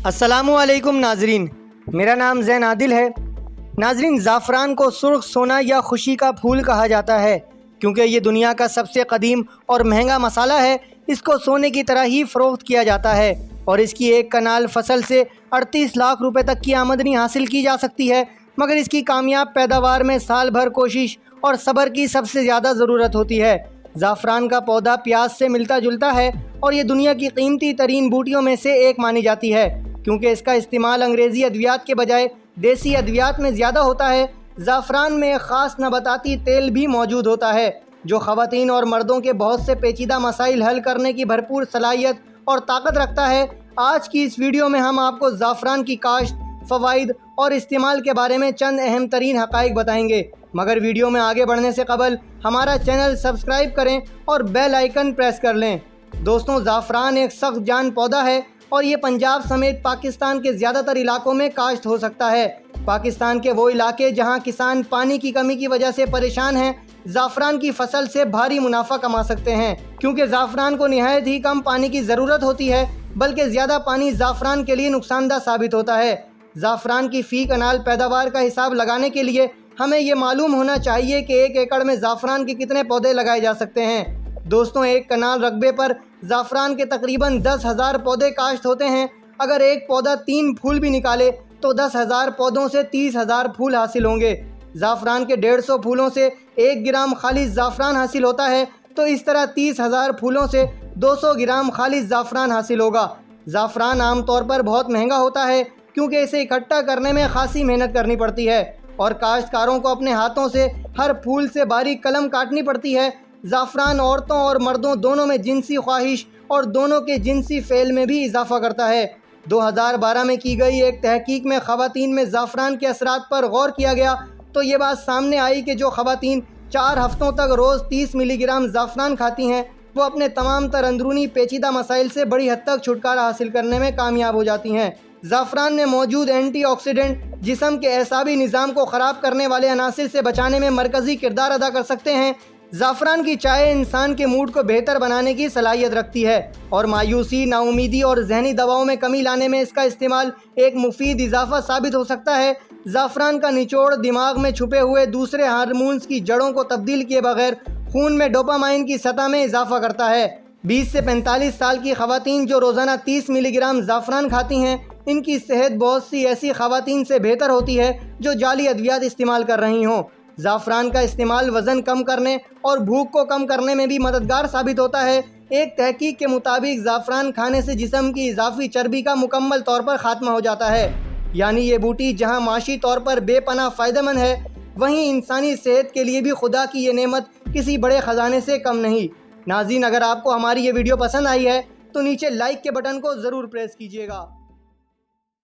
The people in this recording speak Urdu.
السلام علیکم ناظرین، میرا نام زین عادل ہے۔ ناظرین، زعفران کو سرخ سونا یا خوشی کا پھول کہا جاتا ہے کیونکہ یہ دنیا کا سب سے قدیم اور مہنگا مسالہ ہے۔ اس کو سونے کی طرح ہی فروخت کیا جاتا ہے اور اس کی ایک کنال فصل سے 38 لاکھ روپے تک کی آمدنی حاصل کی جا سکتی ہے، مگر اس کی کامیاب پیداوار میں سال بھر کوشش اور صبر کی سب سے زیادہ ضرورت ہوتی ہے۔ زعفران کا پودا پیاز سے ملتا جلتا ہے اور یہ دنیا کی قیمتی ترین بوٹیوں میں سے ایک مانی جاتی ہے کیونکہ اس کا استعمال انگریزی ادویات کے بجائے دیسی ادویات میں زیادہ ہوتا ہے۔ زعفران میں ایک خاص نباتاتی تیل بھی موجود ہوتا ہے جو خواتین اور مردوں کے بہت سے پیچیدہ مسائل حل کرنے کی بھرپور صلاحیت اور طاقت رکھتا ہے۔ آج کی اس ویڈیو میں ہم آپ کو زعفران کی کاشت، فوائد اور استعمال کے بارے میں چند اہم ترین حقائق بتائیں گے، مگر ویڈیو میں آگے بڑھنے سے قبل ہمارا چینل سبسکرائب کریں اور بیل آئیکن پریس کر لیں۔ دوستوں، زعفران ایک سخت جان پودا ہے اور یہ پنجاب سمیت پاکستان کے زیادہ تر علاقوں میں کاشت ہو سکتا ہے۔ پاکستان کے وہ علاقے جہاں کسان پانی کی کمی کی وجہ سے پریشان ہیں، زعفران کی فصل سے بھاری منافع کما سکتے ہیں کیونکہ زعفران کو نہایت ہی کم پانی کی ضرورت ہوتی ہے، بلکہ زیادہ پانی زعفران کے لیے نقصان دہ ثابت ہوتا ہے۔ زعفران کی فی کنال پیداوار کا حساب لگانے کے لیے ہمیں یہ معلوم ہونا چاہیے کہ ایک ایکڑ میں زعفران کے کتنے پودے لگائے جا سکتے ہیں۔ دوستوں، ایک کنال رقبے پر زعفران کے تقریباً 10,000 پودے کاشت ہوتے ہیں۔ اگر ایک پودا 3 پھول بھی نکالے تو 10,000 پودوں سے 30,000 پھول حاصل ہوں گے۔ زعفران کے 150 پھولوں سے 1 گرام خالص زعفران حاصل ہوتا ہے، تو اس طرح 30,000 پھولوں سے 200 گرام خالص زعفران حاصل ہوگا۔ زعفران عام طور پر بہت مہنگا ہوتا ہے کیونکہ اسے اکٹھا کرنے میں خاصی محنت کرنی پڑتی ہے اور کاشتکاروں کو اپنے ہاتھوں سے ہر پھول سے باریک کلم کاٹنی پڑتی ہے۔ زعفران عورتوں اور مردوں دونوں میں جنسی خواہش اور دونوں کے جنسی فعل میں بھی اضافہ کرتا ہے۔ 2012 میں کی گئی ایک تحقیق میں خواتین میں زعفران کے اثرات پر غور کیا گیا تو یہ بات سامنے آئی کہ جو خواتین 4 ہفتوں تک روز 30 ملی گرام زعفران کھاتی ہیں وہ اپنے تمام تر اندرونی پیچیدہ مسائل سے بڑی حد تک چھٹکارا حاصل کرنے میں کامیاب ہو جاتی ہیں۔ زعفران میں موجود اینٹی آکسیڈنٹ جسم کے اعصابی نظام کو خراب کرنے والے عناصر سے بچانے میں مرکزی کردار ادا کر سکتے ہیں۔ زعفران کی چائے انسان کے موڈ کو بہتر بنانے کی صلاحیت رکھتی ہے اور مایوسی، نا امیدی اور ذہنی دباؤ میں کمی لانے میں اس کا استعمال ایک مفید اضافہ ثابت ہو سکتا ہے۔ زعفران کا نچوڑ دماغ میں چھپے ہوئے دوسرے ہارمونز کی جڑوں کو تبدیل کیے بغیر خون میں ڈوپامائن کی سطح میں اضافہ کرتا ہے۔ 20 سے 45 سال کی خواتین جو روزانہ 30 ملی گرام زعفران کھاتی ہیں، ان کی صحت بہت سی ایسی خواتین سے بہتر ہوتی ہے جو جعلی ادویات استعمال کر رہی ہوں۔ زعفران کا استعمال وزن کم کرنے اور بھوک کو کم کرنے میں بھی مددگار ثابت ہوتا ہے۔ ایک تحقیق کے مطابق زعفران کھانے سے جسم کی اضافی چربی کا مکمل طور پر خاتمہ ہو جاتا ہے، یعنی یہ بوٹی جہاں معاشی طور پر بے پناہ فائدہ مند ہے، وہیں انسانی صحت کے لیے بھی خدا کی یہ نعمت کسی بڑے خزانے سے کم نہیں۔ ناظرین، اگر آپ کو ہماری یہ ویڈیو پسند آئی ہے تو نیچے لائک کے بٹن کو ضرور پریس کیجیے گا۔